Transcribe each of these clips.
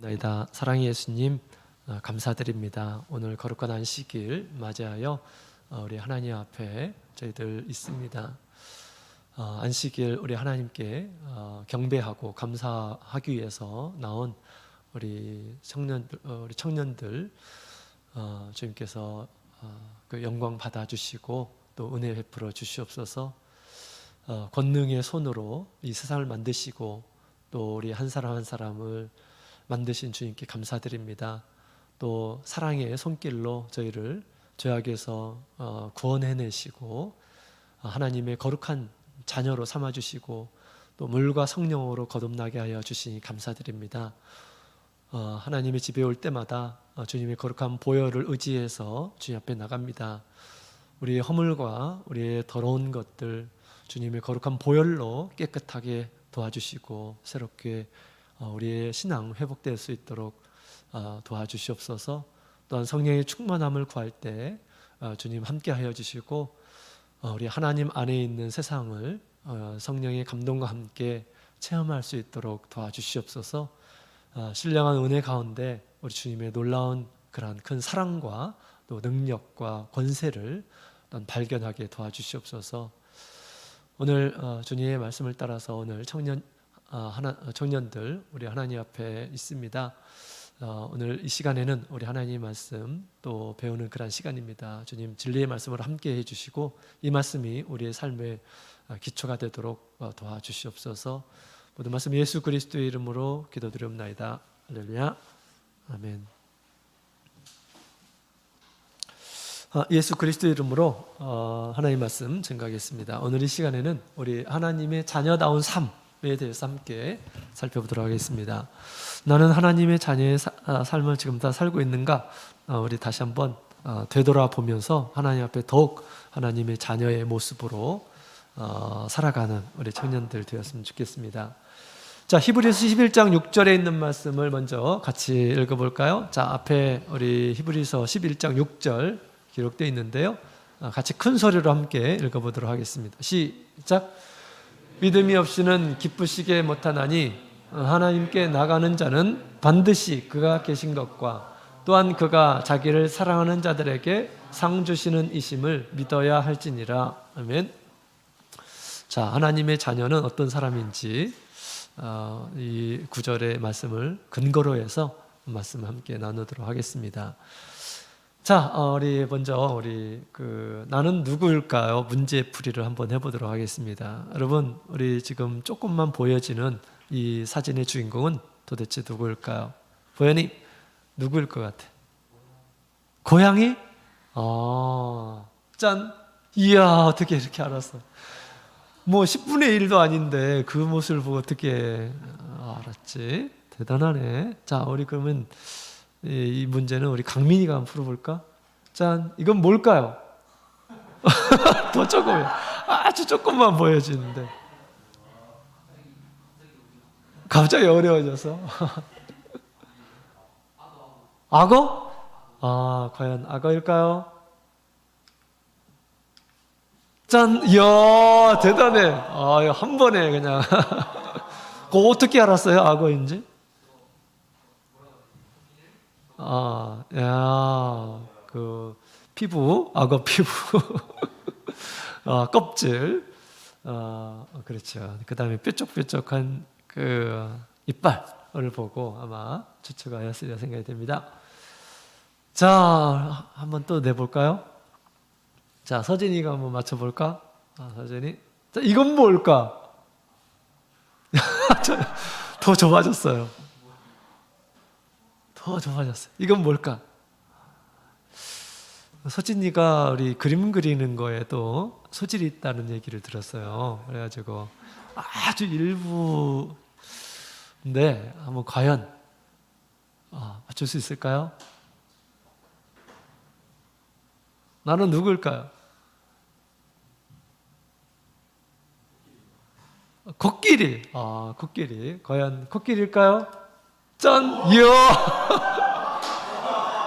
나이다. 사랑의 예수님, 감사드립니다. 오늘 거룩한 안식일 맞이하여 우리 하나님 앞에 저희들 있습니다. 안식일 우리 하나님께 경배하고 감사하기 위해서 나온 우리 청년들 주님께서 그 영광 받아주시고 또 은혜 베풀어 주시옵소서. 권능의 손으로 이 세상을 만드시고 또 우리 한 사람 한 사람을 만드신 주님께 감사드립니다. 또 사랑의 손길로 저희를 죄악에서 구원해내시고 하나님의 거룩한 자녀로 삼아주시고 또 물과 성령으로 거듭나게 하여 주시니 감사드립니다. 하나님의 집에 올 때마다 주님의 거룩한 보혈을 의지해서 주님 앞에 나갑니다. 우리의 허물과 우리의 더러운 것들 주님의 거룩한 보혈로 깨끗하게 도와주시고 새롭게 우리의 신앙 회복될 수 있도록 도와주시옵소서. 또한 성령의 충만함을 구할 때 주님 함께하여 주시고 우리 하나님 안에 있는 세상을 성령의 감동과 함께 체험할 수 있도록 도와주시옵소서. 신령한 은혜 가운데 우리 주님의 놀라운 그러한 큰 사랑과 또 능력과 권세를 발견하게 도와주시옵소서. 오늘 주님의 말씀을 따라서 오늘 청년들 우리 하나님 앞에 있습니다. 오늘 이 시간에는 우리 하나님 말씀 또 배우는 그런 시간입니다. 주님 진리의 말씀을 함께 해주시고 이 말씀이 우리의 삶의 기초가 되도록 도와주시옵소서. 모든 말씀 예수 그리스도의 이름으로 기도드리옵나이다. 할렐루야. 아멘. 예수 그리스도의 이름으로 하나님 말씀 증거하겠습니다. 오늘 이 시간에는 우리 하나님의 자녀다운 삶에 대해서 함께 살펴보도록 하겠습니다. 나는 하나님의 자녀의 삶을 지금 다 살고 있는가? 우리 다시 한번 되돌아보면서 하나님 앞에 더욱 하나님의 자녀의 모습으로 살아가는 우리 청년들 되었으면 좋겠습니다. 자, 히브리서 11장 6절에 있는 말씀을 먼저 같이 읽어볼까요? 자, 앞에 우리 히브리서 11장 6절 기록되어 있는데요. 같이 큰 소리로 함께 읽어보도록 하겠습니다. 시작. 믿음이 없이는 기쁘시게 못하나니 하나님께 나가는 자는 반드시 그가 계신 것과 또한 그가 자기를 사랑하는 자들에게 상 주시는 이심을 믿어야 할지니라. 아멘. 자, 하나님의 자녀는 어떤 사람인지 이 구절의 말씀을 근거로 해서 말씀을 함께 나누도록 하겠습니다. 자, 우리 먼저 나는 누구일까요? 문제풀이를 한번 해보도록 하겠습니다. 여러분, 우리 지금 조금만 보여지는 이 사진의 주인공은 도대체 누구일까요? 보현이 누구일 것 같아? 고양이? 짠! 이야, 어떻게 이렇게 알았어? 뭐 10분의 1도 아닌데 그 모습을 보고 어떻게 알았지? 대단하네. 자, 우리 그러면 이 문제는 우리 강민이가 한번 풀어볼까? 짠, 이건 뭘까요? 더 조금이요. 아주 조금만 보여지는데 갑자기 어려워져서 악어? 과연 악어일까요? 짠, 이야, 대단해. 한 번에 그냥 그거 어떻게 알았어요? 악어인지? 그 피부, 악어 피부, 껍질, 그렇죠. 그 다음에 뾰족뾰족한 그 이빨을 보고 아마 추측하였으리라 생각이 됩니다. 자, 한번 또 내볼까요? 자, 서진이가 한번 맞춰볼까? 서진이. 자, 이건 뭘까? 더 좁아졌어요. 더 좁아졌어요. 이건 뭘까? 서진이가 우리 그림 그리는 거에도 소질이 있다는 얘기를 들었어요. 그래가지고 아주 일부인데 한번 과연 맞출 수 있을까요? 나는 누구일까요? 코끼리. 코끼리. 과연 코끼리일까요? 짠!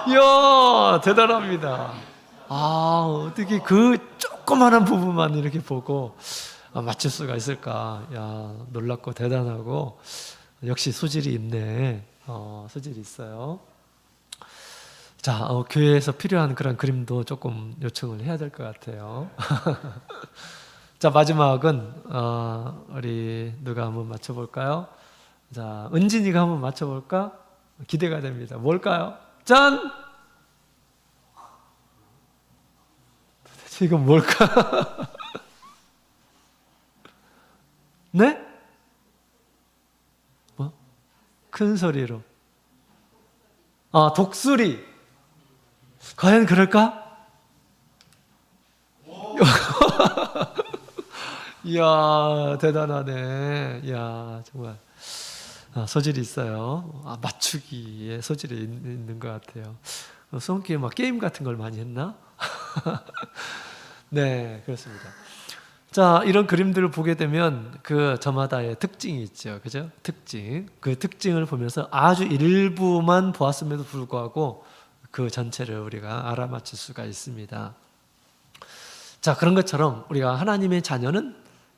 이야, 대단합니다. 어떻게 그 조그마한 부분만 이렇게 보고 맞출 수가 있을까? 야, 놀랍고 대단하고 역시 소질이 있네. 소질이 있어요. 자, 교회에서 필요한 그런 그림도 조금 요청을 해야 될 것 같아요. 자, 마지막은 우리 누가 한번 맞춰볼까요? 자, 은진이가 한번 맞춰볼까? 기대가 됩니다. 뭘까요? 짠! 지금 뭘까? 네? 뭐? 큰 소리로. 독수리. 과연 그럴까? 이야, 대단하네. 이야, 정말. 소질이 있어요. 맞추기에 소질이 있는 것 같아요. 수험기에 막 게임 같은 걸 많이 했나? 네, 그렇습니다. 자, 이런 그림들을 보게 되면 그 저마다의 특징이 있죠. 그죠? 특징. 그 특징을 보면서 아주 일부만 보았음에도 불구하고 그 전체를 우리가 알아맞힐 수가 있습니다. 자, 그런 것처럼 우리가 하나님의 자녀는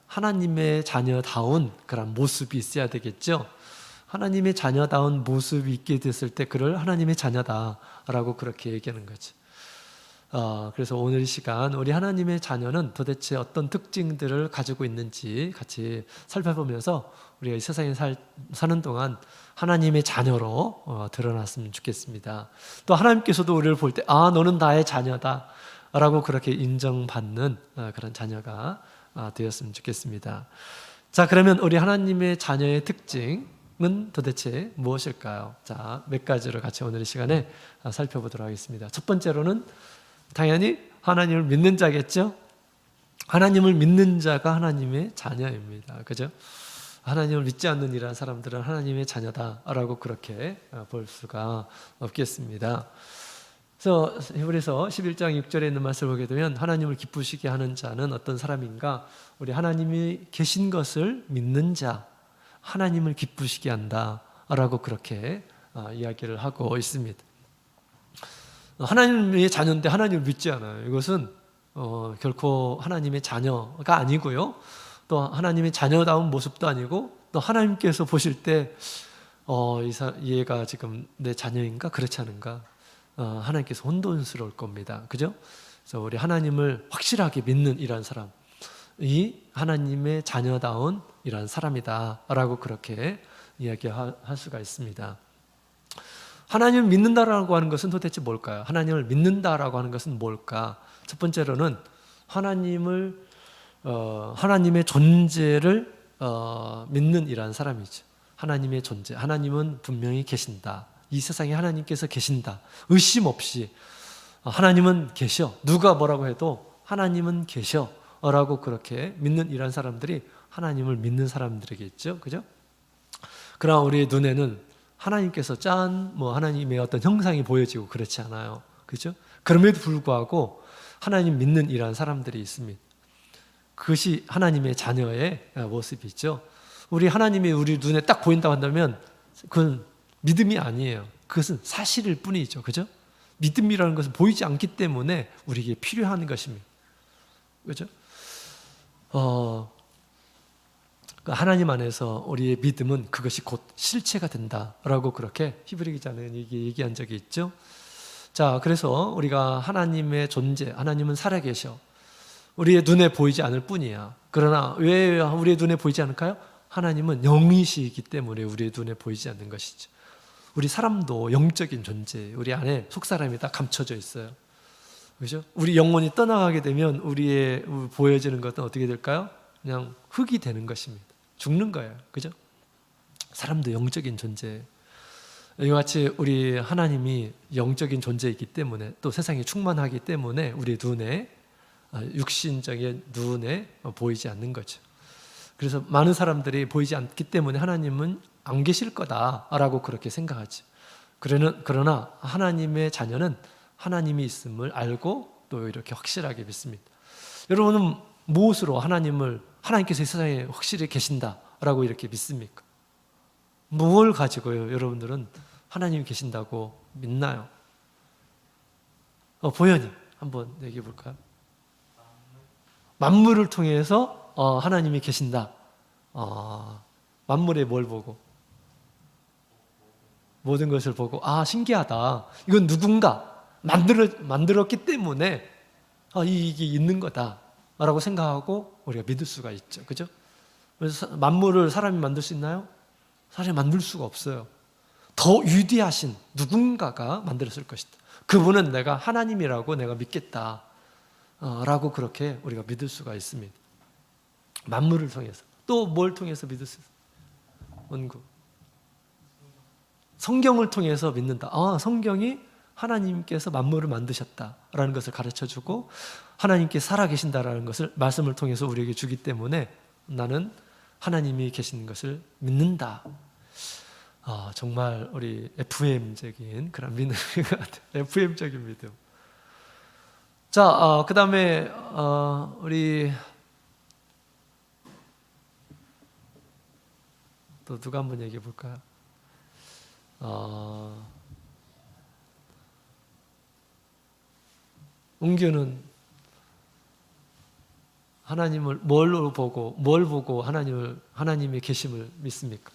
하나님의 자녀다운 그런 모습이 있어야 되겠죠. 하나님의 자녀다운 모습이 있게 됐을 때 그를 하나님의 자녀다라고 그렇게 얘기하는 거죠. 그래서 오늘 이 시간 우리 하나님의 자녀는 도대체 어떤 특징들을 가지고 있는지 같이 살펴보면서 우리가 이 세상에 사는 동안 하나님의 자녀로 드러났으면 좋겠습니다. 또 하나님께서도 우리를 볼 때 너는 나의 자녀다 라고 그렇게 인정받는 그런 자녀가 되었으면 좋겠습니다. 자, 그러면 우리 하나님의 자녀의 특징은 도대체 무엇일까요? 자, 몇 가지를 같이 오늘 이 시간에 살펴보도록 하겠습니다. 첫 번째로는 당연히 하나님을 믿는 자겠죠? 하나님을 믿는 자가 하나님의 자녀입니다. 그죠? 하나님을 믿지 않는 이러한 사람들은 하나님의 자녀다라고 그렇게 볼 수가 없겠습니다. 그래서 히브리서 11장 6절에 있는 말씀을 보게 되면 하나님을 기쁘시게 하는 자는 어떤 사람인가? 우리 하나님이 계신 것을 믿는 자, 하나님을 기쁘시게 한다라고 그렇게 이야기를 하고 있습니다. 하나님의 자녀인데 하나님을 믿지 않아요. 이것은 결코 하나님의 자녀가 아니고요. 또 하나님의 자녀다운 모습도 아니고 또 하나님께서 보실 때 얘가 지금 내 자녀인가? 그렇지 않은가? 하나님께서 혼돈스러울 겁니다. 그죠? 그래서 우리 하나님을 확실하게 믿는 이런 사람, 이 하나님의 자녀다운 이런 사람이다라고 그렇게 이야기할 수가 있습니다. 하나님을 믿는다라고 하는 것은 도대체 뭘까요? 하나님을 믿는다라고 하는 것은 뭘까? 첫 번째로는 하나님의 존재를 믿는 이러한 사람이죠. 하나님의 존재, 하나님은 분명히 계신다. 이 세상에 하나님께서 계신다. 의심 없이 하나님은 계셔. 누가 뭐라고 해도 하나님은 계셔. 라고 그렇게 믿는 이러한 사람들이 하나님을 믿는 사람들이겠죠. 그죠? 그러나 우리의 눈에는 하나님께서 하나님의 어떤 형상이 보여지고 그렇지 않아요. 그죠? 그럼에도 불구하고 하나님 믿는 이러한 사람들이 있습니다. 그것이 하나님의 자녀의 모습이죠. 우리 하나님이 우리 눈에 딱 보인다고 한다면 그건 믿음이 아니에요. 그것은 사실일 뿐이죠. 그죠? 믿음이라는 것은 보이지 않기 때문에 우리에게 필요한 것입니다. 그죠? 하나님 안에서 우리의 믿음은 그것이 곧 실체가 된다라고 그렇게 히브리 기자는 얘기한 적이 있죠. 자, 그래서 우리가 하나님의 존재, 하나님은 살아계셔. 우리의 눈에 보이지 않을 뿐이야. 그러나 왜 우리의 눈에 보이지 않을까요? 하나님은 영이시기 때문에 우리의 눈에 보이지 않는 것이죠. 우리 사람도 영적인 존재, 우리 안에 속사람이 다 감춰져 있어요. 그죠? 우리 영혼이 떠나가게 되면 우리의 보여지는 것은 어떻게 될까요? 그냥 흙이 되는 것입니다. 죽는 거예요. 그죠? 사람도 영적인 존재. 이와 같이 우리 하나님이 영적인 존재이기 때문에 또 세상에 충만하기 때문에 우리 눈에 육신적인 눈에 보이지 않는 거죠. 그래서 많은 사람들이 보이지 않기 때문에 하나님은 안 계실 거다라고 그렇게 생각하죠. 그러나 하나님의 자녀는 하나님이 있음을 알고 또 이렇게 확실하게 믿습니다. 여러분은 무엇으로 하나님께서 이 세상에 확실히 계신다라고 이렇게 믿습니까? 뭘 가지고요? 여러분들은 하나님이 계신다고 믿나요? 보현이 한번 얘기해 볼까요? 만물을 통해서 하나님이 계신다. 만물에 뭘 보고? 모든 것을 보고 신기하다. 이건 누군가 만들었기 때문에 이게 있는 거다라고 생각하고 우리가 믿을 수가 있죠. 그죠? 그래서 만물을 사람이 만들 수 있나요? 사람이 만들 수가 없어요. 더 위대하신 누군가가 만들었을 것이다. 그분은 내가 하나님이라고 내가 믿겠다. 라고 그렇게 우리가 믿을 수가 있습니다. 만물을 통해서. 또 뭘 통해서 믿을 수 있어요? 원구. 성경을 통해서 믿는다. 성경이 하나님께서 만물을 만드셨다라는 것을 가르쳐주고 하나님께 살아계신다라는 것을 말씀을 통해서 우리에게 주기 때문에 나는 하나님이 계신 것을 믿는다. 정말 우리 FM적인 그런 믿음인 것 같아요. FM적인 믿음. 자, 그 다음에 우리 또 누가 한번 얘기해 볼까요? 웅규는 하나님을 뭘 보고 하나님의 계심을 믿습니까?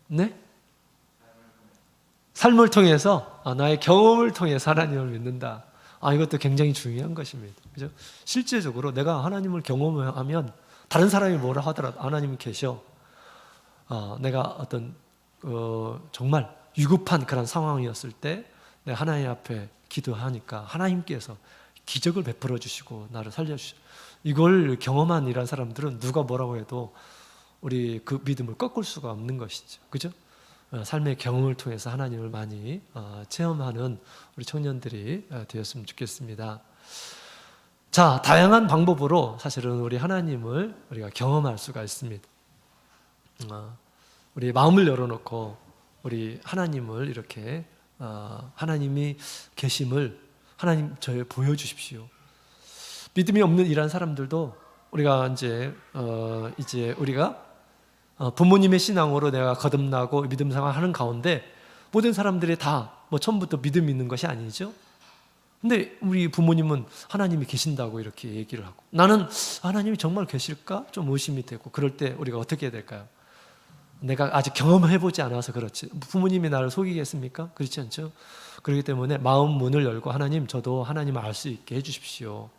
네? 삶을 통해서 나의 경험을 통해서 하나님을 믿는다. 이것도 굉장히 중요한 것입니다. 그죠? 실제적으로 내가 하나님을 경험하면 다른 사람이 뭐라 하더라도 하나님이 계셔. 내가 어떤 정말 위급한 그런 상황이었을 때 내가 하나님 앞에 기도하니까 하나님께서 기적을 베풀어 주시고 나를 살려주시고 이걸 경험한 이런 사람들은 누가 뭐라고 해도 우리 그 믿음을 꺾을 수가 없는 것이죠. 그죠? 삶의 경험을 통해서 하나님을 많이 체험하는 우리 청년들이 되었으면 좋겠습니다. 자, 다양한 방법으로 사실은 우리 하나님을 우리가 경험할 수가 있습니다. 우리 마음을 열어놓고 우리 하나님을 이렇게 하나님이 계심을 하나님 저에 보여주십시오. 믿음이 없는 이런 사람들도 우리가 이제 우리가 부모님의 신앙으로 내가 거듭나고 믿음 생활하는 가운데 모든 사람들이 다 처음부터 믿음이 있는 것이 아니죠. 근데 우리 부모님은 하나님이 계신다고 이렇게 얘기를 하고 나는 하나님이 정말 계실까? 좀 의심이 되고 그럴 때 우리가 어떻게 해야 될까요? 내가 아직 경험해보지 않아서 그렇지 부모님이 나를 속이겠습니까? 그렇지 않죠? 그렇기 때문에 마음 문을 열고 하나님 저도 하나님을 알 수 있게 해주십시오.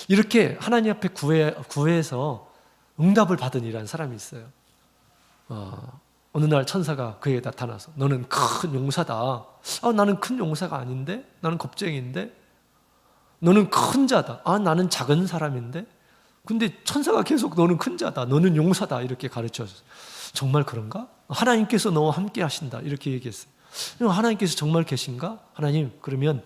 이렇게 하나님 앞에 구해서 응답을 받은 이라는 사람이 있어요. 어느 날 천사가 그에게 나타나서 너는 큰 용사다. 나는 큰 용사가 아닌데? 나는 겁쟁이인데? 너는 큰 자다. 나는 작은 사람인데? 근데 천사가 계속 너는 큰 자다. 너는 용사다. 이렇게 가르쳐줬어요. 정말 그런가? 하나님께서 너와 함께 하신다. 이렇게 얘기했어요. 하나님께서 정말 계신가? 하나님 그러면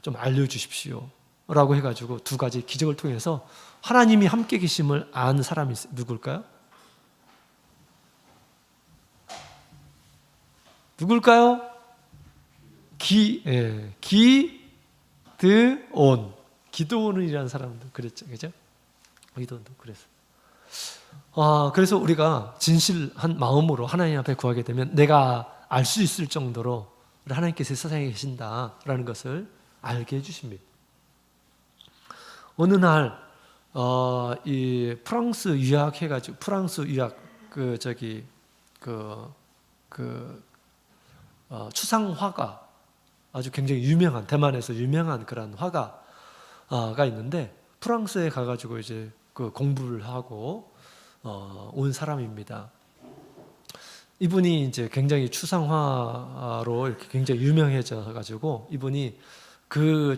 좀 알려주십시오. 라고 해가지고 두 가지 기적을 통해서 하나님이 함께 계심을 안 사람이 있어요. 누굴까요? 누굴까요? 기드온이라는 사람도 그랬죠. 그죠? 기드온도 그랬어요. 그래서 우리가 진실한 마음으로 하나님 앞에 구하게 되면 내가 알 수 있을 정도로 우리 하나님께서 세상에 계신다라는 것을 알게 해주십니다. 어느 날, 이 프랑스 유학 해가지고, 프랑스 유학, 추상화가 아주 굉장히 유명한, 대만에서 유명한 그런 화가가 있는데, 프랑스에 가가지고 이제 그 공부를 하고, 온 사람입니다. 이분이 이제 굉장히 추상화로 이렇게 굉장히 유명해져가지고, 이분이 그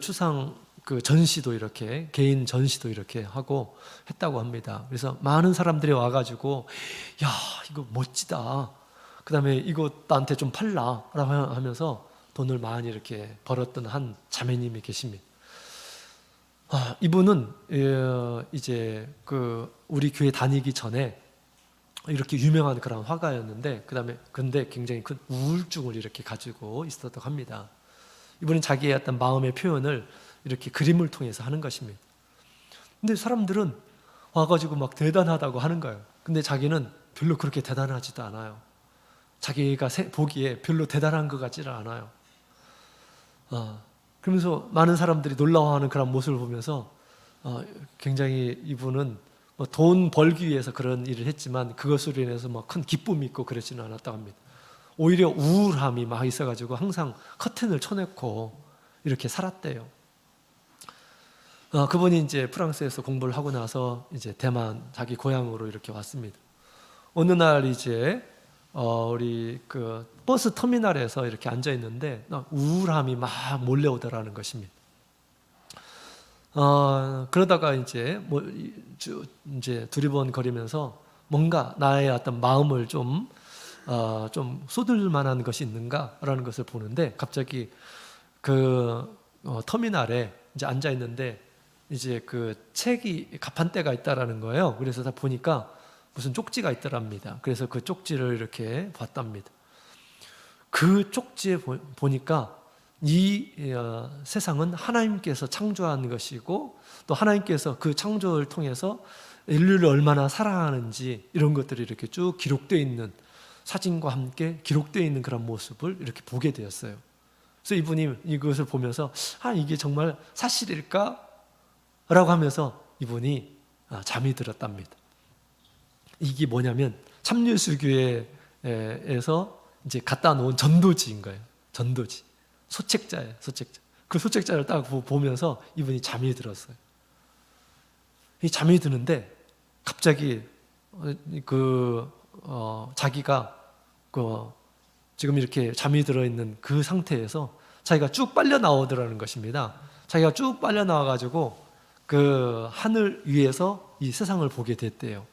전시도 이렇게 개인 전시도 이렇게 하고 했다고 합니다. 그래서 많은 사람들이 와가지고 야 이거 멋지다. 그 다음에 이거 나한테 좀 팔라라고 하면서 돈을 많이 이렇게 벌었던 한 자매님이 계십니다. 이분은 이제 우리 교회 다니기 전에 이렇게 유명한 그런 화가였는데 근데 굉장히 큰 우울증을 이렇게 가지고 있었다고 합니다. 이분은 자기의 어떤 마음의 표현을 이렇게 그림을 통해서 하는 것입니다. 근데 사람들은 와가지고 막 대단하다고 하는 거예요. 근데 자기는 별로 그렇게 대단하지도 않아요. 자기가 보기에 별로 대단한 것 같지는 않아요. 그러면서 많은 사람들이 놀라워하는 그런 모습을 보면서 굉장히 이분은 돈 벌기 위해서 그런 일을 했지만 그것으로 인해서 뭐 큰 기쁨이 있고 그러지는 않았다고 합니다. 오히려 우울함이 막 있어가지고 항상 커튼을 쳐놓고 이렇게 살았대요. 그분이 이제 프랑스에서 공부를 하고 나서 이제 대만 자기 고향으로 이렇게 왔습니다. 어느 날 이제 우리 그 버스 터미널에서 이렇게 앉아 있는데 우울함이 막 몰려오더라는 것입니다. 그러다가 이제 이제 두리번거리면서 뭔가 나의 어떤 마음을 좀 쏟을 만한 것이 있는가라는 것을 보는데 갑자기 그 터미널에 이제 앉아 있는데 이제 그 책이 가판대가 있다라는 거예요. 그래서 다 보니까 무슨 쪽지가 있더랍니다. 그래서 그 쪽지를 이렇게 봤답니다. 그 쪽지에 보니까 이 세상은 하나님께서 창조한 것이고 또 하나님께서 그 창조를 통해서 인류를 얼마나 사랑하는지 이런 것들이 이렇게 쭉 기록되어 있는 사진과 함께 기록되어 있는 그런 모습을 이렇게 보게 되었어요. 그래서 이분이 이것을 보면서 이게 정말 사실일까? 라고 하면서 이분이 잠이 들었답니다. 이게 뭐냐면 참예수교회에서 이제 갖다 놓은 전도지인 거예요. 전도지. 소책자예요. 소책자. 그 소책자를 딱 보면서 이분이 잠이 들었어요. 이 잠이 드는데 갑자기 자기가 지금 이렇게 잠이 들어있는 그 상태에서 자기가 쭉 빨려 나오더라는 것입니다. 자기가 쭉 빨려 나와가지고 그 하늘 위에서 이 세상을 보게 됐대요.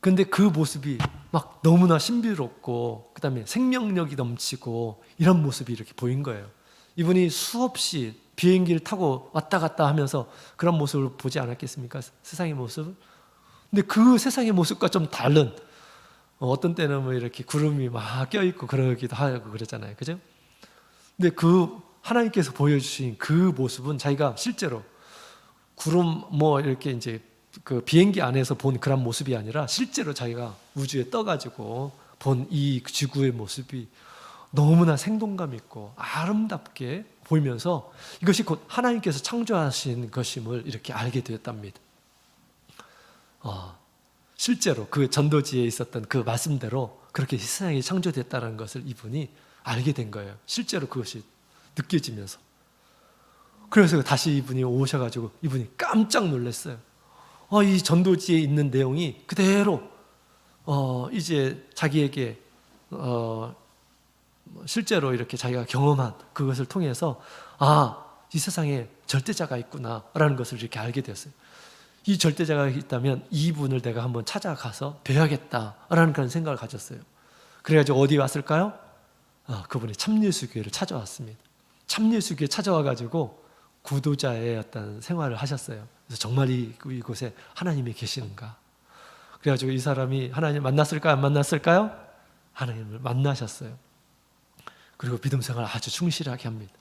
근데 그 모습이 막 너무나 신비롭고 그다음에 생명력이 넘치고 이런 모습이 이렇게 보인 거예요. 이분이 수없이 비행기를 타고 왔다 갔다 하면서 그런 모습을 보지 않았겠습니까? 세상의 모습을. 근데 그 세상의 모습과 좀 다른 어떤 때는 뭐 이렇게 구름이 막 껴있고 그러기도 하고 그러잖아요. 그죠? 근데 그 하나님께서 보여주신 그 모습은 자기가 실제로 구름 뭐 이렇게 이제 그 비행기 안에서 본 그런 모습이 아니라 실제로 자기가 우주에 떠가지고 본 이 지구의 모습이 너무나 생동감 있고 아름답게 보이면서 이것이 곧 하나님께서 창조하신 것임을 이렇게 알게 되었답니다. 실제로 그 전도지에 있었던 그 말씀대로 그렇게 세상이 창조됐다는 것을 이분이 알게 된 거예요. 실제로 그것이 느껴지면서. 그래서 다시 이분이 오셔가지고 이분이 깜짝 놀랐어요. 이 전도지에 있는 내용이 그대로 이제 자기에게 실제로 이렇게 자기가 경험한 그것을 통해서 이 세상에 절대자가 있구나라는 것을 이렇게 알게 되었어요. 이 절대자가 있다면 이분을 내가 한번 찾아가서 뵈야겠다라는 그런 생각을 가졌어요. 그래가지고 어디 왔을까요? 그분이 참예수교회를 찾아왔습니다. 참예수교회 찾아와가지고 구도자의 어떤 생활을 하셨어요. 그래서 정말 이곳에 하나님이 계시는가? 그래가지고 이 사람이 하나님 만났을까요? 안 만났을까요? 하나님을 만나셨어요. 그리고 믿음 생활을 아주 충실하게 합니다.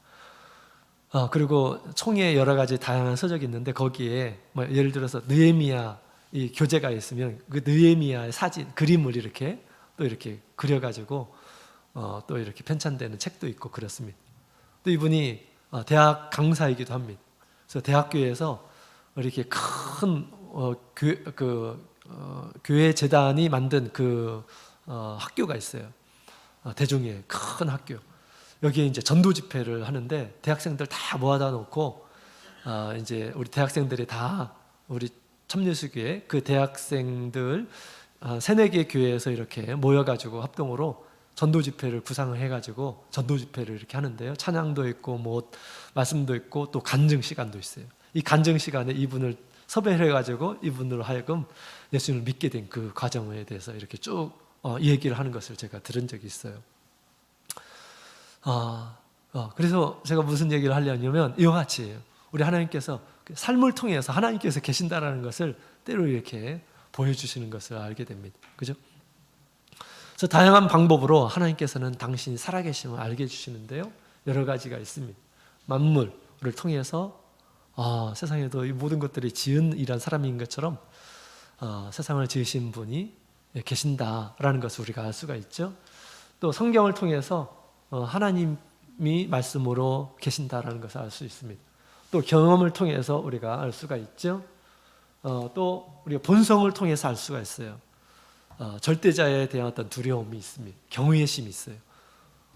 그리고 총에 여러 가지 다양한 서적이 있는데 거기에 뭐 예를 들어서 느헤미야 이 교재가 있으면 그 느헤미야의 사진, 그림을 이렇게 또 이렇게 그려가지고 또 이렇게 편찬되는 책도 있고 그렇습니다. 또 이분이 대학 강사이기도 합니다. 그래서 대학교에서 이렇게 큰 교회 재단이 만든 그 학교가 있어요. 대종의 큰 학교. 여기에 이제 전도 집회를 하는데 대학생들 다 모아다 놓고 이제 우리 대학생들이 다 우리 참예수교회 그 대학생들 3-4개 교회에서 이렇게 모여가지고 합동으로 전도 집회를 구상을 해가지고 전도 집회를 이렇게 하는데요. 찬양도 있고 뭐 말씀도 있고 또 간증 시간도 있어요. 이 간증 시간에 이분을 섭외를 해가지고 이분으로 하여금 예수님을 믿게 된 그 과정에 대해서 이렇게 쭉 얘기를 하는 것을 제가 들은 적이 있어요. 그래서 제가 무슨 얘기를 하려냐면 이와 같이 우리 하나님께서 삶을 통해서 하나님께서 계신다라는 것을 때로 이렇게 보여주시는 것을 알게 됩니다. 그죠? 그래서 다양한 방법으로 하나님께서는 당신이 살아계심을 알게 해주시는데요. 여러 가지가 있습니다. 만물을 통해서 세상에도 이 모든 것들이 지은 이란 사람인 것처럼 세상을 지으신 분이 계신다라는 것을 우리가 알 수가 있죠. 또 성경을 통해서 하나님이 말씀으로 계신다라는 것을 알 수 있습니다. 또 경험을 통해서 우리가 알 수가 있죠. 또 우리가 본성을 통해서 알 수가 있어요. 절대자에 대한 어떤 두려움이 있습니다. 경외심이 있어요.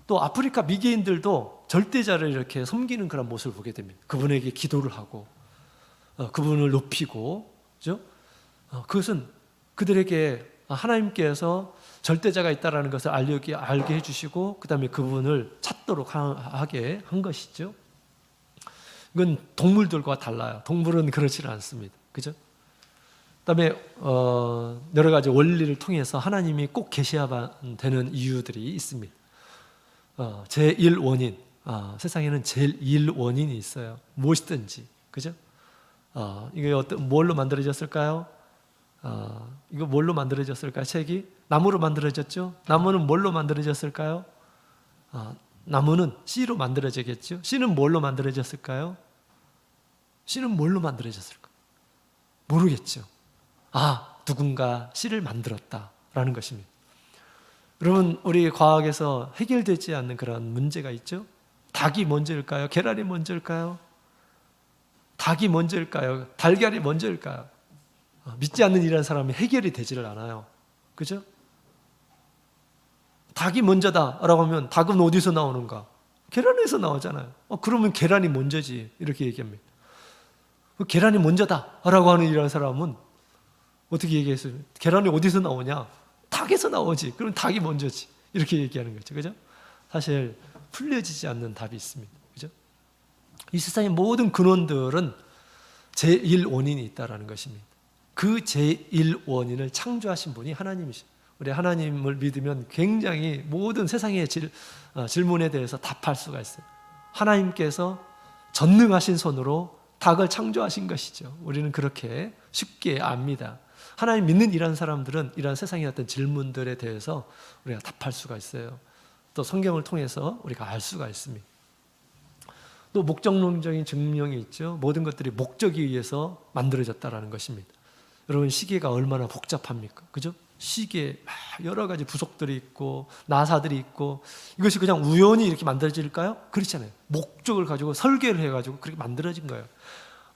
또 아프리카 미개인들도 절대자를 이렇게 섬기는 그런 모습을 보게 됩니다. 그분에게 기도를 하고 그분을 높이고, 그죠? 그것은 그들에게 하나님께서 절대자가 있다라는 것을 알게 해주시고 그 다음에 그분을 찾도록 하게 한 것이죠. 이건 동물들과 달라요. 동물은 그렇지는 않습니다. 그죠? 그다음에 여러 가지 원리를 통해서 하나님이 꼭 계셔야만 되는 이유들이 있습니다. 제1원인, 세상에는 제1원인이 있어요. 무엇이든지, 그죠? 이게 뭘로 만들어졌을까요? 이거 뭘로 만들어졌을까요? 책이 나무로 만들어졌죠. 나무는 뭘로 만들어졌을까요? 나무는 씨로 만들어지겠죠. 씨는 뭘로 만들어졌을까요? 씨는 뭘로 만들어졌을까? 모르겠죠. 누군가 씨를 만들었다라는 것입니다. 여러분, 우리 과학에서 해결되지 않는 그런 문제가 있죠. 닭이 먼저일까요? 계란이 먼저일까요? 닭이 먼저일까요? 달걀이 먼저일까요? 믿지 않는 이라는 사람이 해결이 되지를 않아요. 그죠? 닭이 먼저다라고 하면 닭은 어디서 나오는가? 계란에서 나오잖아요. 그러면 계란이 먼저지, 이렇게 얘기합니다. 계란이 먼저다라고 하는 이라는 사람은 어떻게 얘기했어요? 계란이 어디서 나오냐? 닭에서 나오지. 그럼 닭이 먼저지. 이렇게 얘기하는 거죠. 그죠? 사실 풀려지지 않는 답이 있습니다. 그죠? 이 세상의 모든 근원들은 제1원인이 있다라는 것입니다. 그 제1원인을 창조하신 분이 하나님이시죠. 우리 하나님을 믿으면 굉장히 모든 세상의 질문에 대해서 답할 수가 있어요. 하나님께서 전능하신 손으로 닭을 창조하신 것이죠. 우리는 그렇게 쉽게 압니다. 하나님 믿는 이런 사람들은 이런 세상의 어떤 질문들에 대해서 우리가 답할 수가 있어요. 또 성경을 통해서 우리가 알 수가 있습니다. 또 목적론적인 증명이 있죠. 모든 것들이 목적에 의해서 만들어졌다라는 것입니다. 여러분, 시계가 얼마나 복잡합니까? 그죠? 시계에 여러 가지 부속들이 있고 나사들이 있고, 이것이 그냥 우연히 이렇게 만들어질까요? 그렇지 않아요. 목적을 가지고 설계를 해가지고 그렇게 만들어진 거예요.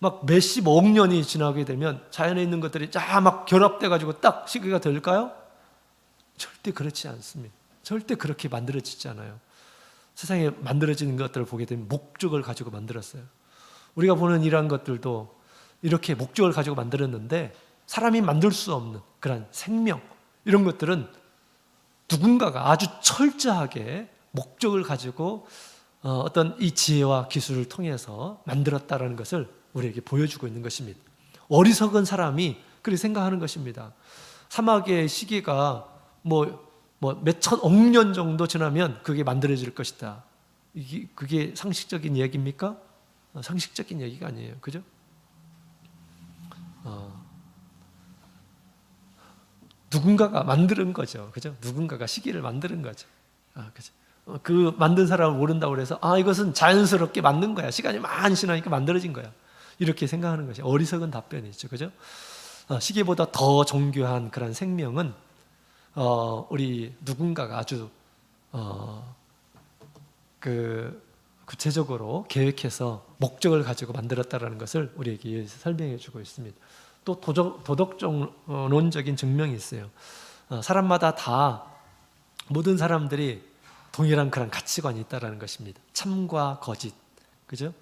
막 몇십억 년이 지나게 되면 자연에 있는 것들이 막 결합돼가지고 딱 시계가 될까요? 절대 그렇지 않습니다. 절대 그렇게 만들어지지 않아요. 세상에 만들어지는 것들을 보게 되면 목적을 가지고 만들었어요. 우리가 보는 이러한 것들도 이렇게 목적을 가지고 만들었는데, 사람이 만들 수 없는 그런 생명, 이런 것들은 누군가가 아주 철저하게 목적을 가지고 어떤 이 지혜와 기술을 통해서 만들었다라는 것을 우리에게 보여주고 있는 것입니다. 어리석은 사람이 그렇게 생각하는 것입니다. 사막의 시계가 몇천억 년 정도 지나면 그게 만들어질 것이다. 그게 상식적인 얘기입니까? 상식적인 얘기가 아니에요. 그죠? 누군가가 만드는 거죠. 그죠? 누군가가 시계를 만드는 거죠. 그죠? 그 만든 사람을 모른다고 그래서 이것은 자연스럽게 만든 거야. 시간이 많이 지나니까 만들어진 거야. 이렇게 생각하는 것이 어리석은 답변이죠. 그죠? 시계보다 더 정교한 그런 생명은 우리 누군가가 아주 구체적으로 계획해서 목적을 가지고 만들었다는 것을 우리에게 설명해 주고 있습니다. 또 도덕론적인 증명이 있어요. 사람마다 다, 모든 사람들이 동일한 그런 가치관이 있다는 것입니다. 참과 거짓, 그죠?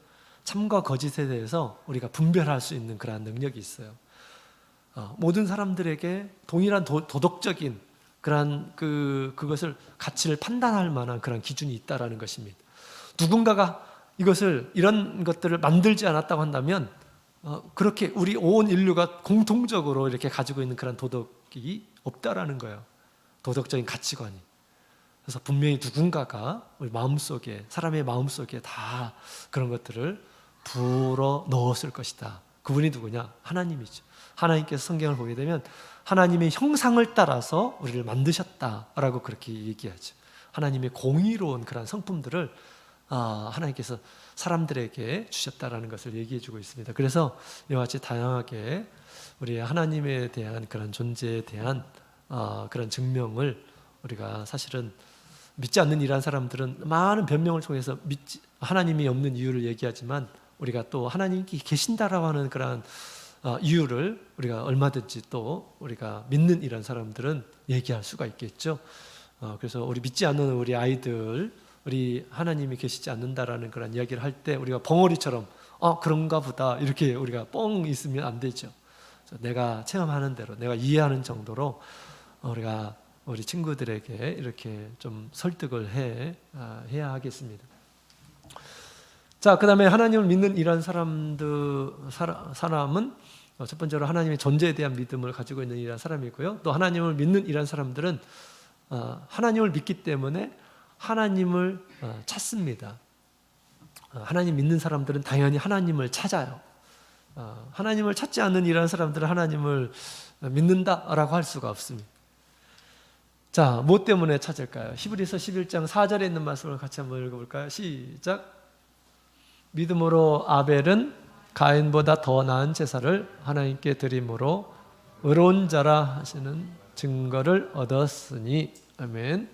참과 거짓에 대해서 우리가 분별할 수 있는 그런 능력이 있어요. 모든 사람들에게 동일한 도덕적인 그런 그것을 가치를 판단할 만한 그런 기준이 있다라는 것입니다. 누군가가 이런 것들을 만들지 않았다고 한다면 그렇게 우리 온 인류가 공통적으로 이렇게 가지고 있는 그런 도덕이 없다라는 거예요. 도덕적인 가치관이. 그래서 분명히 누군가가 우리 마음속에, 사람의 마음속에 다 그런 것들을 불어 넣었을 것이다. 그분이 누구냐? 하나님이죠. 하나님께서 성경을 보게 되면 하나님의 형상을 따라서 우리를 만드셨다라고 그렇게 얘기하죠. 하나님의 공의로운 그런 성품들을 하나님께서 사람들에게 주셨다라는 것을 얘기해 주고 있습니다. 그래서 이와 같이 다양하게 우리 하나님에 대한 그런 존재에 대한 그런 증명을 우리가 사실은 믿지 않는 이러한 사람들은 많은 변명을 통해서 하나님이 없는 이유를 얘기하지만, 우리가 또 하나님이 계신다라고 하는 그런 이유를 우리가 얼마든지 또 우리가 믿는 이런 사람들은 얘기할 수가 있겠죠. 그래서 우리 믿지 않는 우리 아이들, 우리 하나님이 계시지 않는다라는 그런 이야기를 할 때 우리가 벙어리처럼 그런가 보다 이렇게 우리가 뻥 있으면 안 되죠. 내가 체험하는 대로, 내가 이해하는 정도로 우리가 우리 친구들에게 이렇게 좀 설득을 해야 하겠습니다. 자, 그 다음에 하나님을 믿는 이런 사람은 첫 번째로 하나님의 존재에 대한 믿음을 가지고 있는 이런 사람이고요. 또 하나님을 믿는 이런 사람들은 하나님을 믿기 때문에 하나님을 찾습니다. 하나님 믿는 사람들은 당연히 하나님을 찾아요. 하나님을 찾지 않는 이런 사람들은 하나님을 믿는다라고 할 수가 없습니다. 자, 뭐 때문에 찾을까요? 히브리서 11장 4절에 있는 말씀을 같이 한번 읽어볼까요? 시작. 믿음으로 아벨은 가인보다 더 나은 제사를 하나님께 드림으로 의로운 자라 하시는 증거를 얻었으니. 아멘.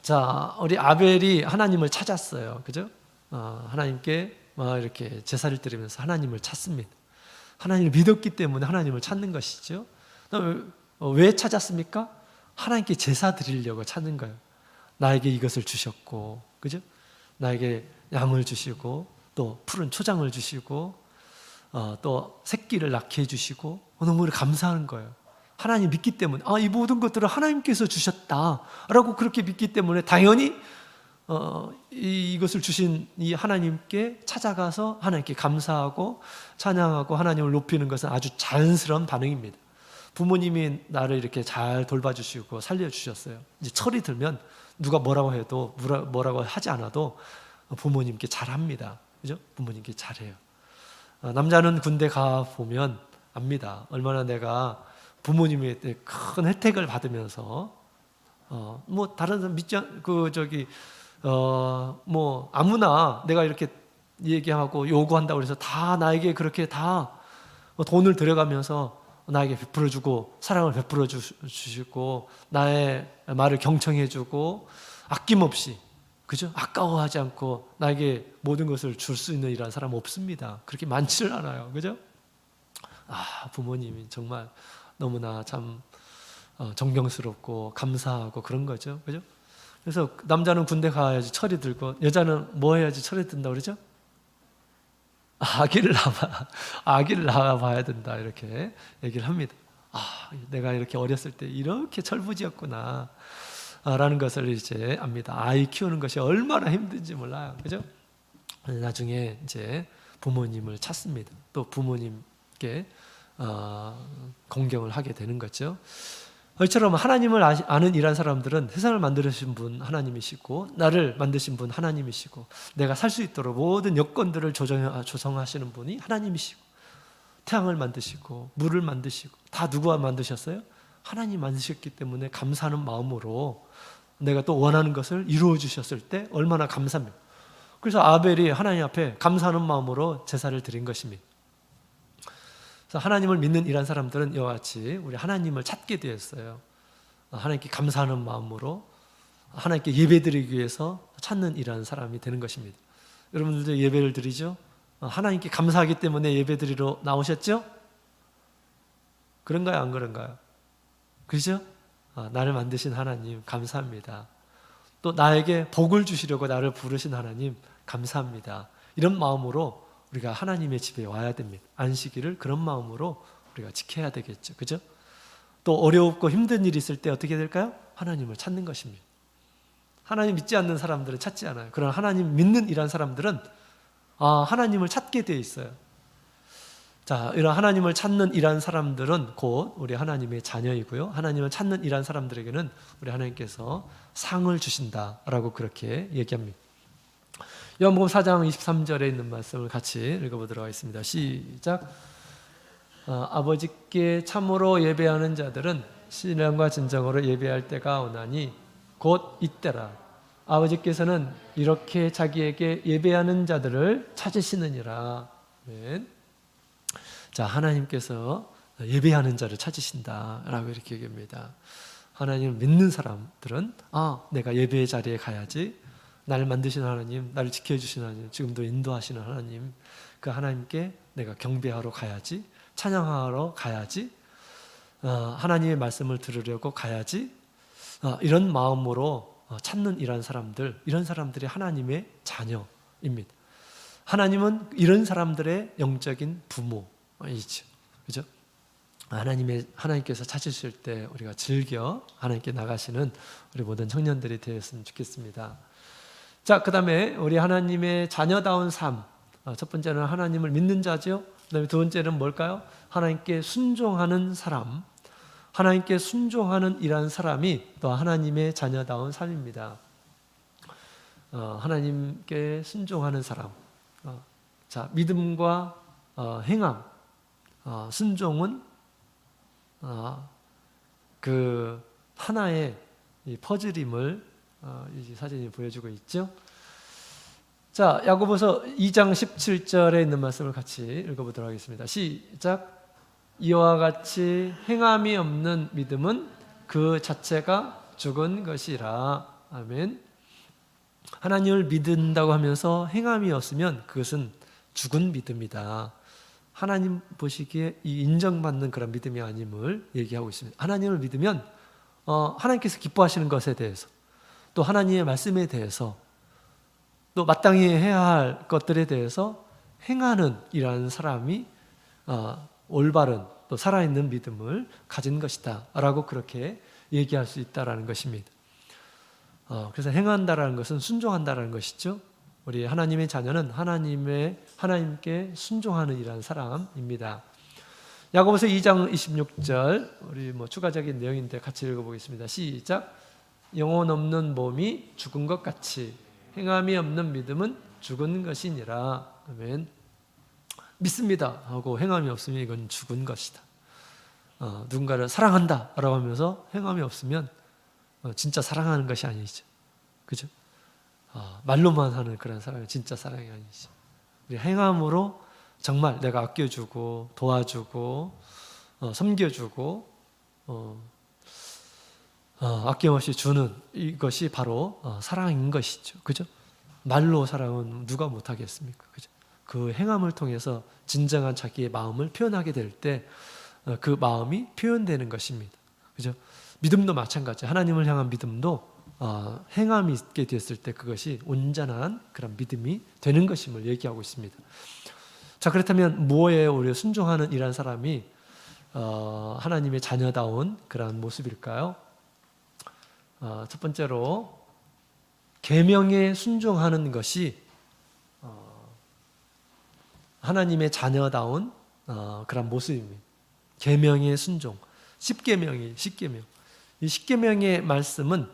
자, 우리 아벨이 하나님을 찾았어요. 그죠? 하나님께 이렇게 제사를 드리면서 하나님을 찾습니다. 하나님을 믿었기 때문에 하나님을 찾는 것이죠. 왜 찾았습니까? 하나님께 제사 드리려고 찾는 거예요. 나에게 이것을 주셨고, 그죠? 나에게 양을 주시고, 또 푸른 초장을 주시고, 또 새끼를 낳게 해주시고, 너무 감사한 거예요. 하나님 믿기 때문에, 이 모든 것들을 하나님께서 주셨다라고 그렇게 믿기 때문에 당연히 이것을 주신 이 하나님께 찾아가서 하나님께 감사하고 찬양하고 하나님을 높이는 것은 아주 자연스러운 반응입니다. 부모님이 나를 이렇게 잘 돌봐주시고 살려주셨어요. 이제 철이 들면 누가 뭐라고 해도 뭐라고 하지 않아도 부모님께 잘합니다. 그죠? 부모님께 잘해요. 남자는 군대 가 보면 압니다. 얼마나 내가 부모님의 큰 혜택을 받으면서 뭐 다른 사람 믿지 뭐 아무나 내가 이렇게 얘기하고 요구한다고 해서 다 나에게 그렇게 다 돈을 들여가면서 나에게 베풀어주고 사랑을 베풀어 주시고 나의 말을 경청해주고 아낌없이, 그죠? 아까워하지 않고 나에게 모든 것을 줄 수 있는 이런 사람 없습니다. 그렇게 많지를 않아요. 그죠? 부모님이 정말 너무나 참 존경스럽고 감사하고 그런 거죠. 그죠? 그래서 남자는 군대 가야지 철이 들고 여자는 뭐 해야지 철이 든다 그러죠? 아기를 낳아봐야 된다 이렇게 얘기를 합니다. 내가 이렇게 어렸을 때 이렇게 철부지였구나 라는 것을 이제 압니다. 아이 키우는 것이 얼마나 힘든지 몰라요. 그죠? 나중에 이제 부모님을 찾습니다. 또 부모님께 공경을 하게 되는 거죠. 이처럼 하나님을 아는 이런 사람들은 세상을 만드신 분 하나님이시고 나를 만드신 분 하나님이시고 내가 살 수 있도록 모든 여건들을 조성하시는 분이 하나님이시고 태양을 만드시고 물을 만드시고 다 누구와 만드셨어요? 하나님 만드셨기 때문에 감사하는 마음으로 내가 또 원하는 것을 이루어 주셨을 때 얼마나 감사합니까? 그래서 아벨이 하나님 앞에 감사하는 마음으로 제사를 드린 것입니다. 그래서 하나님을 믿는 이런 사람들은 이와 같이 우리 하나님을 찾게 되었어요. 하나님께 감사하는 마음으로 하나님께 예배드리기 위해서 찾는 이런 사람이 되는 것입니다. 여러분들도 예배를 드리죠? 하나님께 감사하기 때문에 예배드리러 나오셨죠? 그런가요? 안 그런가요? 그죠? 나를 만드신 하나님 감사합니다. 또 나에게 복을 주시려고 나를 부르신 하나님 감사합니다. 이런 마음으로 우리가 하나님의 집에 와야 됩니다. 안식일을 그런 마음으로 우리가 지켜야 되겠죠. 그죠? 또 어렵고 힘든 일이 있을 때 어떻게 될까요? 하나님을 찾는 것입니다. 하나님 믿지 않는 사람들은 찾지 않아요. 그러나 하나님 믿는 이런 사람들은 하나님을 찾게 되어 있어요. 자, 이런 하나님을 찾는 이런 사람들은 곧 우리 하나님의 자녀이고요. 하나님을 찾는 이런 사람들에게는 우리 하나님께서 상을 주신다라고 그렇게 얘기합니다. 요한복음 4장 23절에 있는 말씀을 같이 읽어보도록 하겠습니다. 시작. 아버지께 참으로 예배하는 자들은 신령과 진정으로 예배할 때가 오나니 곧 이때라. 아버지께서는 이렇게 자기에게 예배하는 자들을 찾으시느니라. 아멘. 자, 하나님께서 예배하는 자를 찾으신다라고 이렇게 얘기합니다. 하나님을 믿는 사람들은 내가 예배의 자리에 가야지. 나를 만드신 하나님, 나를 지켜주신 하나님, 지금도 인도하시는 하나님, 그 하나님께 내가 경배하러 가야지, 찬양하러 가야지, 하나님의 말씀을 들으려고 가야지, 이런 마음으로 찾는 이런 사람들이 하나님의 자녀입니다. 하나님은 이런 사람들의 영적인 부모이죠. 그죠? 하나님께서 찾으실 때 우리가 즐겨 하나님께 나가시는 우리 모든 청년들이 되었으면 좋겠습니다. 자, 그 다음에 우리 하나님의 자녀다운 삶. 첫 번째는 하나님을 믿는 자죠. 그 다음에 두 번째는 뭘까요? 하나님께 순종하는 사람. 하나님께 순종하는 이러한 사람이 또 하나님의 자녀다운 삶입니다. 하나님께 순종하는 사람. 자, 믿음과 행함. 순종은 그 하나의 이 퍼즐임을 이 사진이 보여주고 있죠. 자, 야고보서 2장 17절에 있는 말씀을 같이 읽어보도록 하겠습니다. 시작. 이와 같이 행함이 없는 믿음은 그 자체가 죽은 것이라. 아멘. 하나님을 믿는다고 하면서 행함이 없으면 그것은 죽은 믿음이다. 하나님 보시기에 이 인정받는 그런 믿음이 아님을 얘기하고 있습니다. 하나님을 믿으면 하나님께서 기뻐하시는 것에 대해서, 또 하나님의 말씀에 대해서, 또 마땅히 해야 할 것들에 대해서 행하는 이러한 사람이 올바른 또 살아있는 믿음을 가진 것이다 라고 그렇게 얘기할 수 있다라는 것입니다. 그래서 행한다라는 것은 순종한다라는 것이죠. 우리 하나님의 자녀는 하나님께 순종하는 이러한 사람입니다. 야고보서 2장 26절, 우리 추가적인 내용인데 같이 읽어보겠습니다. 시작. 영혼 없는 몸이 죽은 것 같이 행함이 없는 믿음은 죽은 것이니라. 아멘. 믿습니다 하고 행함이 없으면 이건 죽은 것이다. 누군가를 사랑한다 라고 하면서 행함이 없으면 진짜 사랑하는 것이 아니죠. 그죠? 말로만 하는 그런 사랑이 진짜 사랑이 아니죠. 우리 행함으로 정말 내가 아껴주고 도와주고 섬겨주고 아낌없이 주는 이것이 바로 사랑인 것이죠. 그죠? 말로 사랑은 누가 못하겠습니까? 그죠? 그 행함을 통해서 진정한 자기의 마음을 표현하게 될 때 그 마음이 표현되는 것입니다. 그죠? 믿음도 마찬가지. 하나님을 향한 믿음도 행함이 있게 됐을 때 그것이 온전한 그런 믿음이 되는 것임을 얘기하고 있습니다. 자, 그렇다면 뭐에 우리가 순종하는 이런 사람이 하나님의 자녀다운 그런 모습일까요? 첫 번째로 계명에 순종하는 것이 하나님의 자녀다운 그런 모습입니다. 계명의 순종. 십계명. 이 십계명의 말씀은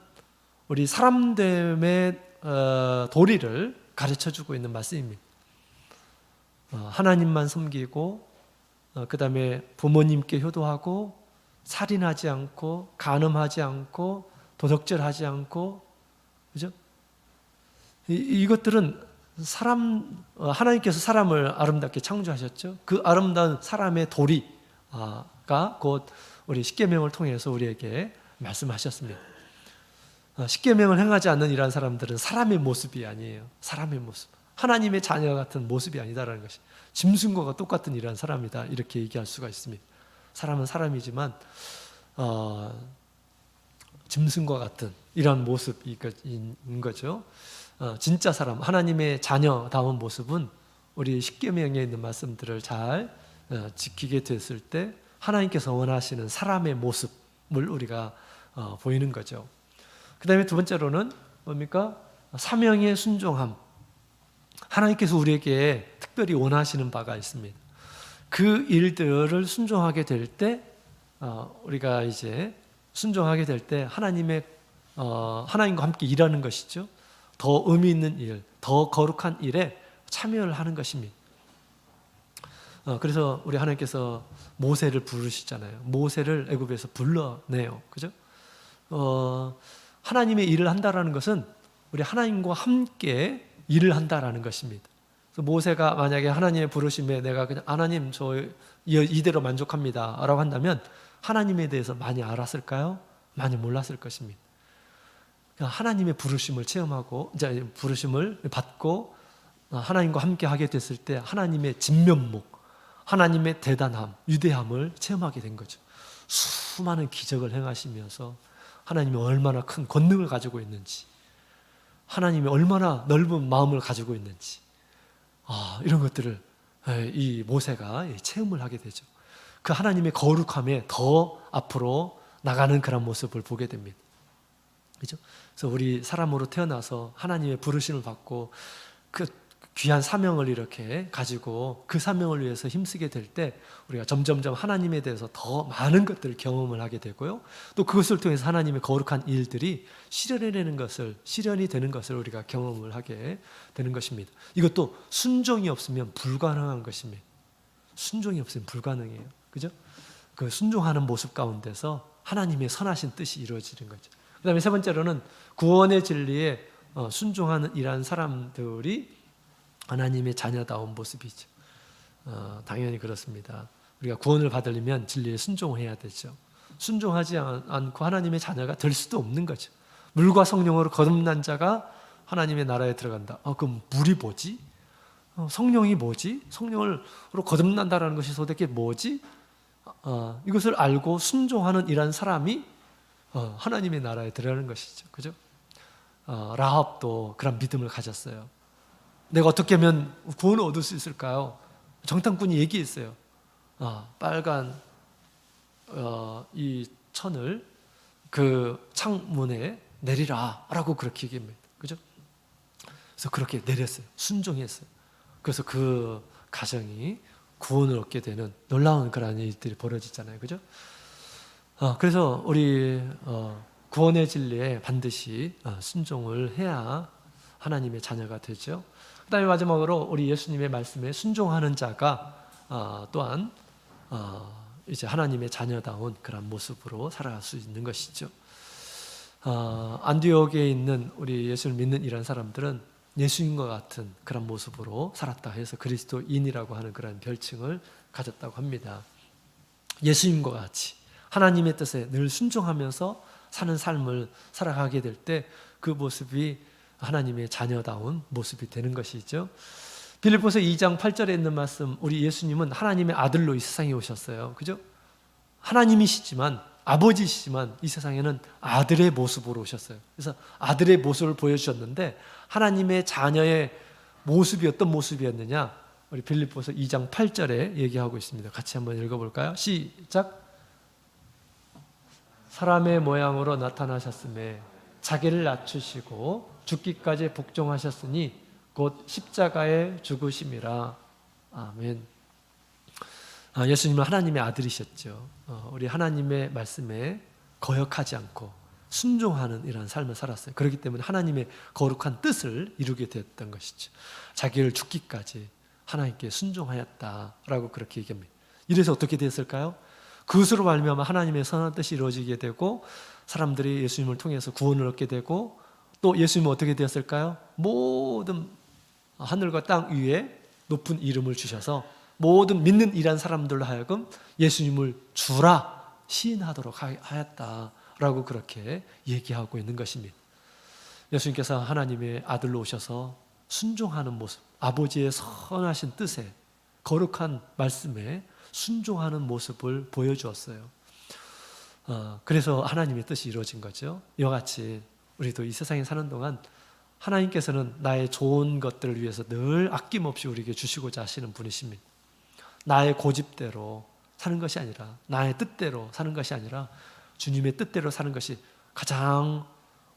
우리 사람됨의 도리를 가르쳐주고 있는 말씀입니다. 하나님만 섬기고 그 다음에 부모님께 효도하고 살인하지 않고 간음하지 않고 도덕질하지 않고, 그죠? 이것들은 하나님께서 사람을 아름답게 창조하셨죠. 그 아름다운 사람의 도리가 곧 우리 십계명을 통해서 우리에게 말씀하셨습니다. 십계명을 행하지 않는 이러한 사람들은 사람의 모습이 아니에요. 사람의 모습. 하나님의 자녀 같은 모습이 아니다라는 것이, 짐승과 똑같은 이러한 사람이다 이렇게 얘기할 수가 있습니다. 사람은 사람이지만 짐승과 같은 이런 모습인 거죠. 진짜 사람, 하나님의 자녀다운 모습은 우리 십계명에 있는 말씀들을 잘 지키게 됐을 때 하나님께서 원하시는 사람의 모습을 우리가 보이는 거죠. 그 다음에 두 번째로는 뭡니까? 사명의 순종함. 하나님께서 우리에게 특별히 원하시는 바가 있습니다. 그 일들을 순종하게 될 때 우리가 이제 순종하게 될 때 하나님과 함께 일하는 것이죠. 더 의미 있는 일, 더 거룩한 일에 참여를 하는 것입니다. 그래서 우리 하나님께서 모세를 부르시잖아요. 모세를 애굽에서 불러내요. 그죠? 하나님의 일을 한다라는 것은 우리 하나님과 함께 일을 한다라는 것입니다. 그래서 모세가 만약에 하나님의 부르심에 내가 그냥 하나님 저 이대로 만족합니다 라고 한다면 하나님에 대해서 많이 알았을까요? 많이 몰랐을 것입니다. 하나님의 부르심을 체험하고 이제 부르심을 받고 하나님과 함께 하게 됐을 때 하나님의 진면목, 하나님의 대단함, 위대함을 체험하게 된 거죠. 수많은 기적을 행하시면서 하나님이 얼마나 큰 권능을 가지고 있는지, 하나님이 얼마나 넓은 마음을 가지고 있는지, 이런 것들을 이 모세가 체험을 하게 되죠. 그 하나님의 거룩함에 더 앞으로 나가는 그런 모습을 보게 됩니다. 그죠? 그래서 우리 사람으로 태어나서 하나님의 부르심을 받고 그 귀한 사명을 이렇게 가지고 그 사명을 위해서 힘쓰게 될 때 우리가 점점점 하나님에 대해서 더 많은 것들을 경험을 하게 되고요. 또 그것을 통해서 하나님의 거룩한 일들이 실현이 되는 것을 우리가 경험을 하게 되는 것입니다. 이것도 순종이 없으면 불가능한 것입니다. 순종이 없으면 불가능해요. 그죠? 그 순종하는 모습 가운데서 하나님의 선하신 뜻이 이루어지는 거죠. 그 다음에 세 번째로는 구원의 진리에 순종하는 이러한 사람들이 하나님의 자녀다운 모습이죠. 당연히 그렇습니다. 우리가 구원을 받으려면 진리에 순종해야 되죠. 순종하지 않고 하나님의 자녀가 될 수도 없는 거죠. 물과 성령으로 거듭난 자가 하나님의 나라에 들어간다. 그럼 물이 뭐지? 성령이 뭐지? 성령으로 거듭난다라는 것이 도대체 뭐지? 이것을 알고 순종하는 이런 사람이 하나님의 나라에 들어가는 것이죠. 그죠? 라합도 그런 믿음을 가졌어요. 내가 어떻게 하면 구원을 얻을 수 있을까요? 정탐꾼이 얘기했어요. 빨간 이 천을 그 창문에 내리라 라고 그렇게 얘기합니다. 그죠? 그래서 그렇게 내렸어요. 순종했어요. 그래서 그 가정이 구원을 얻게 되는 놀라운 그런 일들이 벌어지잖아요. 그죠? 그래서 우리 구원의 진리에 반드시 순종을 해야 하나님의 자녀가 되죠. 그 다음에 마지막으로 우리 예수님의 말씀에 순종하는 자가 또한 이제 하나님의 자녀다운 그런 모습으로 살아갈 수 있는 것이죠. 안디옥에 있는 우리 예수를 믿는 이런 사람들은 예수님과 같은 그런 모습으로 살았다 해서 그리스도인이라고 하는 그런 별칭을 가졌다고 합니다. 예수님과 같이 하나님의 뜻에 늘 순종하면서 사는 삶을 살아가게 될 때 그 모습이 하나님의 자녀다운 모습이 되는 것이죠. 빌립보서 2장 8절에 있는 말씀, 우리 예수님은 하나님의 아들로 이 세상에 오셨어요. 그죠? 하나님이시지만, 아버지시지만 이 세상에는 아들의 모습으로 오셨어요. 그래서 아들의 모습을 보여주셨는데 하나님의 자녀의 모습이 어떤 모습이었느냐? 우리 빌립보서 2장 8절에 얘기하고 있습니다. 같이 한번 읽어볼까요? 시작. 사람의 모양으로 나타나셨음에 자기를 낮추시고 죽기까지 복종하셨으니 곧 십자가에 죽으심이라. 아멘. 예수님은 하나님의 아들이셨죠. 우리 하나님의 말씀에 거역하지 않고 순종하는 이런 삶을 살았어요. 그렇기 때문에 하나님의 거룩한 뜻을 이루게 되었던 것이죠. 자기를 죽기까지 하나님께 순종하였다라고 그렇게 얘기합니다. 이래서 어떻게 됐을까요? 그것으로 말미암아 하나님의 선한 뜻이 이루어지게 되고 사람들이 예수님을 통해서 구원을 얻게 되고 또 예수님은 어떻게 되었을까요? 모든 하늘과 땅 위에 높은 이름을 주셔서 모든 믿는 이란 사람들로 하여금 예수님을 주라 시인하도록 하였다라고 그렇게 얘기하고 있는 것입니다. 예수님께서 하나님의 아들로 오셔서 순종하는 모습, 아버지의 선하신 뜻에 거룩한 말씀에 순종하는 모습을 보여주었어요. 그래서 하나님의 뜻이 이루어진 거죠. 이와 같이 우리도 이 세상에 사는 동안 하나님께서는 나의 좋은 것들을 위해서 늘 아낌없이 우리에게 주시고자 하시는 분이십니다. 나의 고집대로 사는 것이 아니라, 나의 뜻대로 사는 것이 아니라 주님의 뜻대로 사는 것이 가장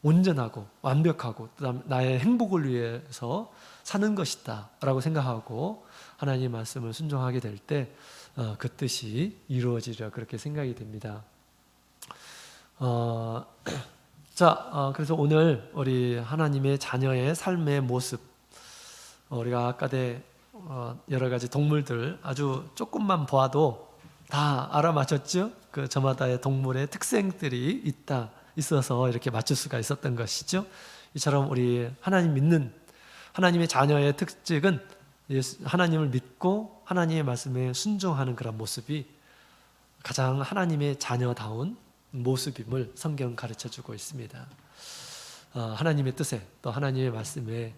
온전하고 완벽하고 그다음 나의 행복을 위해서 사는 것이다 라고 생각하고 하나님의 말씀을 순종하게 될 때 그 뜻이 이루어지리라 그렇게 생각이 됩니다. 그래서 오늘 우리 하나님의 자녀의 삶의 모습, 우리가 아까 여러 가지 동물들 아주 조금만 보아도 다 알아맞혔죠? 그 저마다의 동물의 특성들이 있어서 이렇게 맞출 수가 있었던 것이죠. 이처럼 우리 하나님 믿는 하나님의 자녀의 특징은 하나님을 믿고 하나님의 말씀에 순종하는 그런 모습이 가장 하나님의 자녀다운 모습임을 성경 가르쳐주고 있습니다. 하나님의 뜻에 또 하나님의 말씀에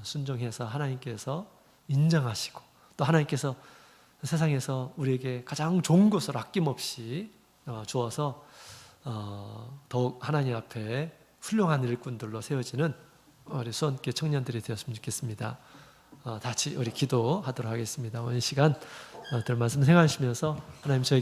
순종해서 하나님께서 인정하시고 또 하나님께서 세상에서 우리에게 가장 좋은 것을 아낌없이 주어서 더욱 하나님 앞에 훌륭한 일꾼들로 세워지는 우리 수원교회 청년들이 되었으면 좋겠습니다. 같이 우리 기도하도록 하겠습니다. 오늘 시간 들 말씀 생각하시면서 하나님 저에게